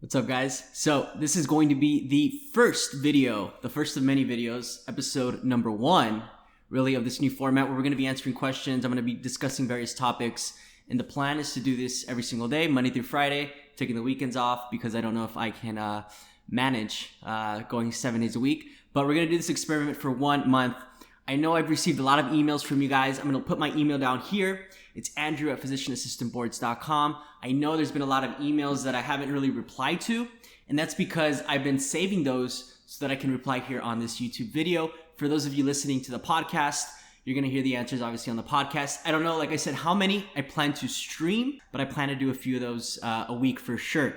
What's up, guys? So this is going to be the first video, the first of many videos, episode number 1, really, of this new format where we're going to be answering questions. I'm going to be discussing various topics, and the plan is to do this every single day, Monday through Friday, taking the weekends off because I don't know if I can manage going 7 days a week. But we're going to do this experiment for 1 month. I know I've received a lot of emails from you guys. I'm going to put my email down here. It's andrew@physicianassistantboards.com. I know there's been a lot of emails that I haven't really replied to, and that's because I've been saving those so that I can reply here on this YouTube video. For those of you listening to the podcast, you're going to hear the answers obviously on the podcast. I don't know, like I said, how many I plan to stream, but I plan to do a few of those a week for sure.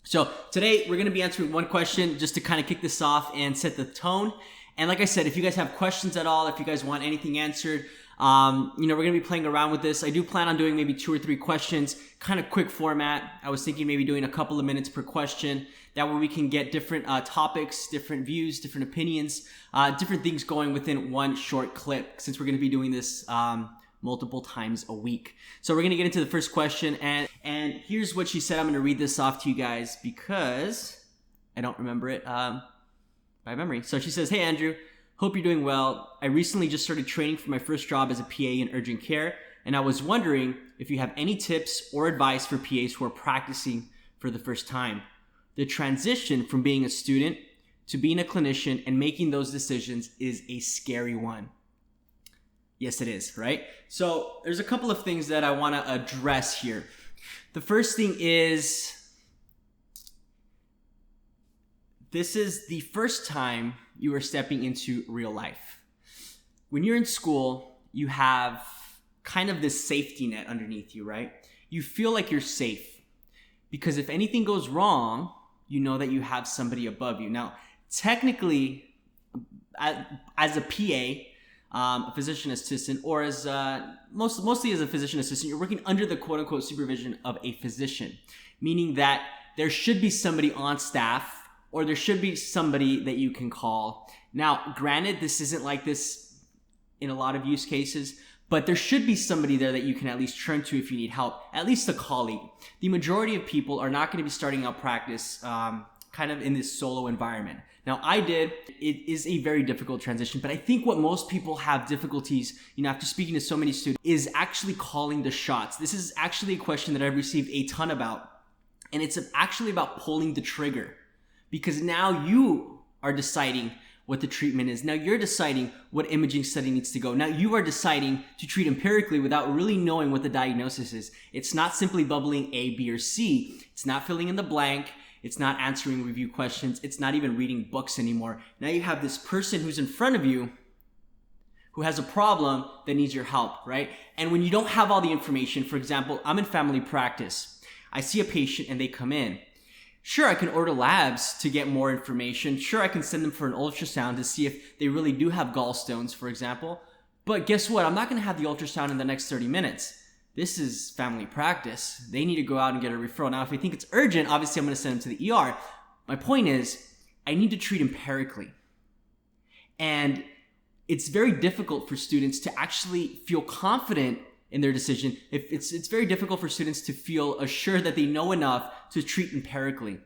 So today we're going to be answering one question just to kind of kick this off and set the tone. And like I said, if you guys have questions at all, if you guys want anything answered, we're going to be playing around with this. I do plan on doing maybe 2 or 3 questions, kind of quick format. I was thinking maybe doing a couple of minutes per question. That way we can get different topics, different views, different opinions, different things going within one short clip, since we're going to be doing this multiple times a week. So we're going to get into the first question. And here's what she said. I'm going to read this off to you guys because I don't remember it by memory. So she says, "Hey, Andrew. Hope you're doing well. I recently just started training for my first job as a PA in urgent care, and I was wondering if you have any tips or advice for PAs who are practicing for the first time. The transition from being a student to being a clinician and making those decisions is a scary one." Yes, it is, right? So there's a couple of things that I want to address here. The first thing is, this is the first time you are stepping into real life. When you're in school, you have kind of this safety net underneath you, right? You feel like you're safe because if anything goes wrong, you know that you have somebody above you. Now, technically, as a PA, a physician assistant, or as mostly as a physician assistant, you're working under the quote-unquote supervision of a physician, meaning that there should be somebody on staff or there should be somebody that you can call. Now, granted, this isn't like this in a lot of use cases, but there should be somebody there that you can at least turn to if you need help, at least a colleague. The majority of people are not going to be starting out practice kind of in this solo environment. Now, I did. It is a very difficult transition, but I think what most people have difficulties, after speaking to so many students, is actually calling the shots. This is actually a question that I've received a ton about, and it's actually about pulling the trigger. Because now you are deciding what the treatment is. Now you're deciding what imaging study needs to go. Now you are deciding to treat empirically without really knowing what the diagnosis is. It's not simply bubbling A, B, or C. It's not filling in the blank. It's not answering review questions. It's not even reading books anymore. Now you have this person who's in front of you who has a problem that needs your help, right? And when you don't have all the information, for example, I'm in family practice. I see a patient and they come in. Sure, I can order labs to get more information. Sure, I can send them for an ultrasound to see if they really do have gallstones, for example. But guess what? I'm not going to have the ultrasound in the next 30 minutes. This is family practice. They need to go out and get a referral. Now, if we think it's urgent, obviously I'm going to send them to the ER. My point is, I need to treat empirically. And it's very difficult for students to actually feel confident in their decision. It's very difficult for students to feel assured that they know enough to treat empirically.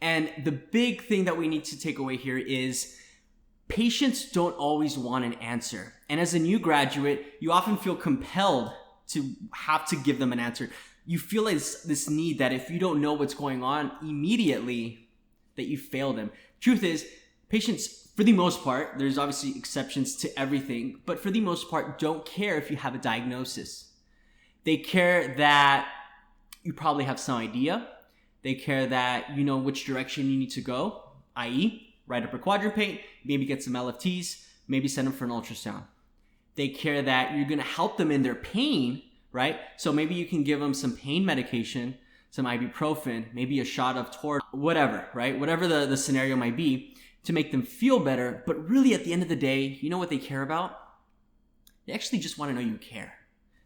And the big thing that we need to take away here is patients don't always want an answer. And as a new graduate, you often feel compelled to have to give them an answer. You feel this need that if you don't know what's going on immediately, that you fail them. Truth is, patients, for the most part, there's obviously exceptions to everything, but for the most part, don't care if you have a diagnosis. They care that you probably have some idea. They care that you know which direction you need to go, i.e., write up a quadrant paint, maybe get some LFTs, maybe send them for an ultrasound. They care that you're going to help them in their pain, right? So maybe you can give them some pain medication, some ibuprofen, maybe a shot of Tor, whatever, right? Whatever the scenario might be, to make them feel better. But really, at the end of the day, you know what they care about? They actually just want to know you care.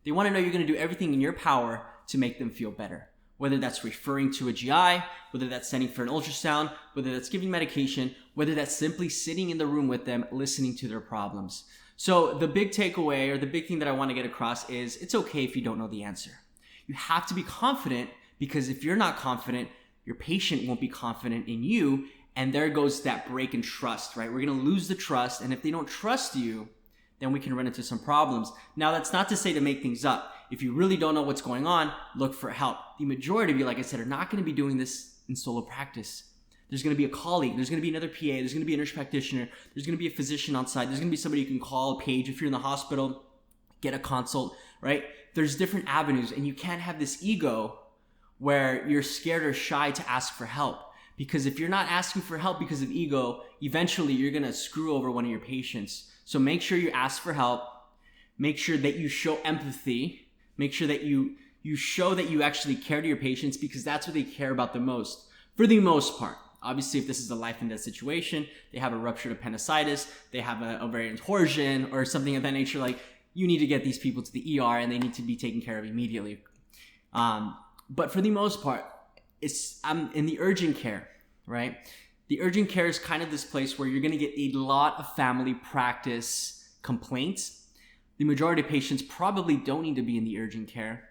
They want to know you're going to do everything in your power to make them feel better. Whether that's referring to a GI, whether that's sending for an ultrasound, whether that's giving medication, whether that's simply sitting in the room with them, listening to their problems. So the big takeaway, or the big thing that I want to get across is, it's okay if you don't know the answer. You have to be confident, because if you're not confident, your patient won't be confident in you. And there goes that break in trust, right? We're going to lose the trust. And if they don't trust you, then we can run into some problems. Now, that's not to say to make things up. If you really don't know what's going on, look for help. The majority of you, like I said, are not going to be doing this in solo practice. There's going to be a colleague. There's going to be another PA. There's going to be a nurse practitioner. There's going to be a physician on site. There's going to be somebody you can call, page. If you're in the hospital, get a consult, right? There's different avenues, and you can't have this ego where you're scared or shy to ask for help. Because if you're not asking for help because of ego, eventually you're going to screw over one of your patients. So make sure you ask for help. Make sure that you show empathy. Make sure that you show that you actually care to your patients, because that's what they care about the most. For the most part. Obviously, if this is a life and death situation, they have a ruptured appendicitis, they have an ovarian torsion or something of that nature, like, you need to get these people to the ER and they need to be taken care of immediately. But for the most part, I'm in the urgent care, right? The urgent care is kind of this place where you're going to get a lot of family practice complaints. The majority of patients probably don't need to be in the urgent care,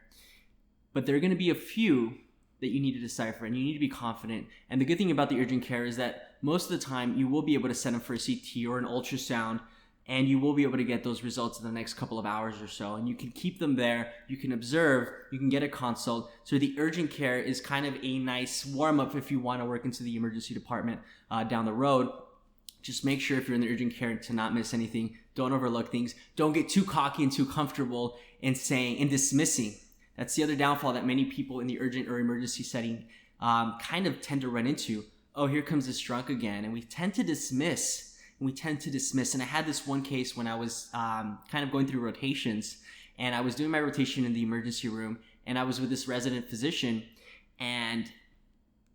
but there are going to be a few that you need to decipher, and you need to be confident. And the good thing about the urgent care is that most of the time you will be able to send them for a CT or an ultrasound, and you will be able to get those results in the next couple of hours or so. And you can keep them there, you can observe, you can get a consult. So the urgent care is kind of a nice warm-up if you want to work into the emergency department down the road. Just make sure if you're in the urgent care to not miss anything. Don't overlook things. Don't get too cocky and too comfortable in saying and dismissing. That's the other downfall that many people in the urgent or emergency setting kind of tend to run into. Oh, here comes this drunk again. And we tend to dismiss. And I had this one case when I was kind of going through rotations, and I was doing my rotation in the emergency room, and I was with this resident physician, and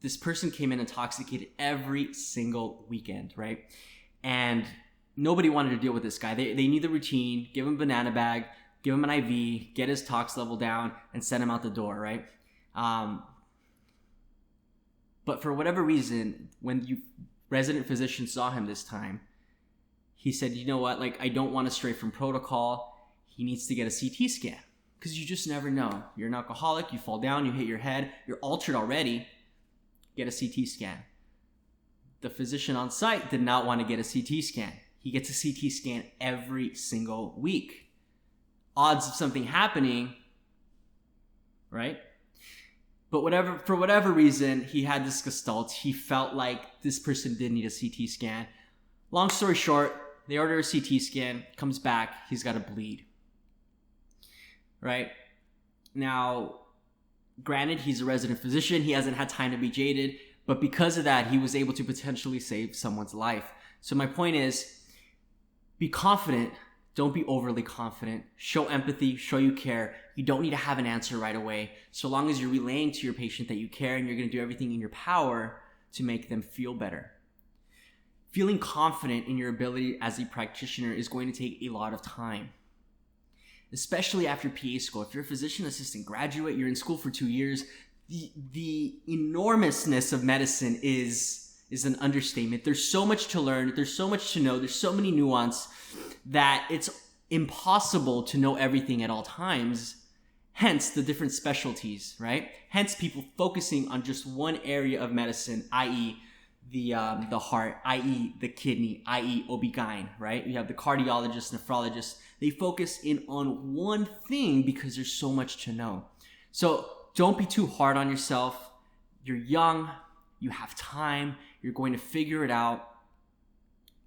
this person came in intoxicated every single weekend, right? And nobody wanted to deal with this guy. They need the routine, give him a banana bag, give him an IV, get his tox level down, and send him out the door, right? But for whatever reason, when the resident physician saw him this time, he said, you know what, like, I don't want to stray from protocol. He needs to get a CT scan, because you just never know. You're an alcoholic, you fall down, you hit your head, you're altered already. Get a CT scan. The physician on site did not want to get a CT scan. He gets a CT scan every single week. Odds of something happening, right? But for whatever reason, he had this gestalt. He felt like this person did need a CT scan. Long story short, they order a CT scan, comes back, he's got a bleed, right? Now, granted, he's a resident physician. He hasn't had time to be jaded, but because of that, he was able to potentially save someone's life. So my point is, be confident. Don't be overly confident. Show empathy, show you care. You don't need to have an answer right away. So long as you're relaying to your patient that you care, and you're going to do everything in your power to make them feel better. Feeling confident in your ability as a practitioner is going to take a lot of time, especially after PA school. If you're a physician assistant graduate, you're in school for 2 years, the enormousness of medicine is an understatement. There's so much to learn. There's so much to know. There's so many nuance that it's impossible to know everything at all times. Hence the different specialties, right? Hence people focusing on just one area of medicine, i.e. the heart, i.e. the kidney, i.e. OB-GYN, right? You have the cardiologist, nephrologist. They focus in on one thing because there's so much to know. So don't be too hard on yourself. You're young. You have time. You're going to figure it out.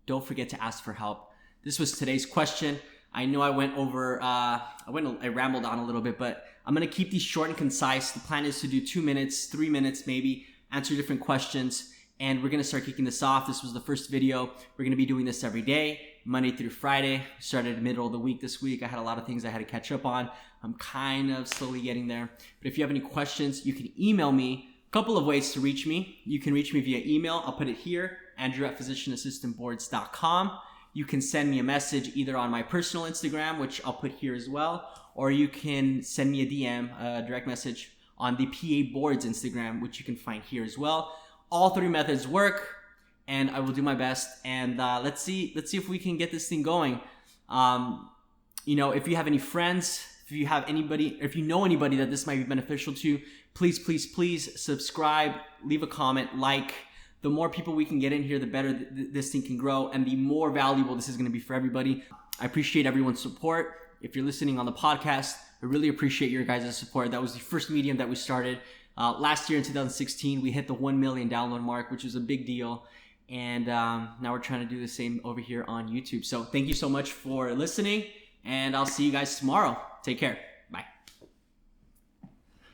Don't forget to ask for help. This was today's question. I know I went over, I rambled on a little bit, but I'm going to keep these short and concise. The plan is to do 2 minutes, 3 minutes maybe, answer different questions, and we're going to start kicking this off. This was the first video. We're going to be doing this every day, Monday through Friday. Started in the middle of the week this week. I had a lot of things I had to catch up on. I'm kind of slowly getting there. But if you have any questions, you can email me. A couple of ways to reach me. You can reach me via email. I'll put it here, andrew@physicianassistantboards.com. You can send me a message either on my personal Instagram, which I'll put here as well, or you can send me a DM, a direct message on the PA Boards Instagram, which you can find here as well. All three methods work, and I will do my best. And let's see if we can get this thing going. If you have any friends, if you know anybody that this might be beneficial to, Please, please, please subscribe, leave a comment, like. The more people we can get in here, the better this thing can grow, and the more valuable this is going to be for everybody. I appreciate everyone's support. If you're listening on the podcast, I really appreciate your guys' support. That was the first medium that we started. Last year in 2016, we hit the 1 million download mark, which was a big deal. And now we're trying to do the same over here on YouTube. So thank you so much for listening, and I'll see you guys tomorrow. Take care.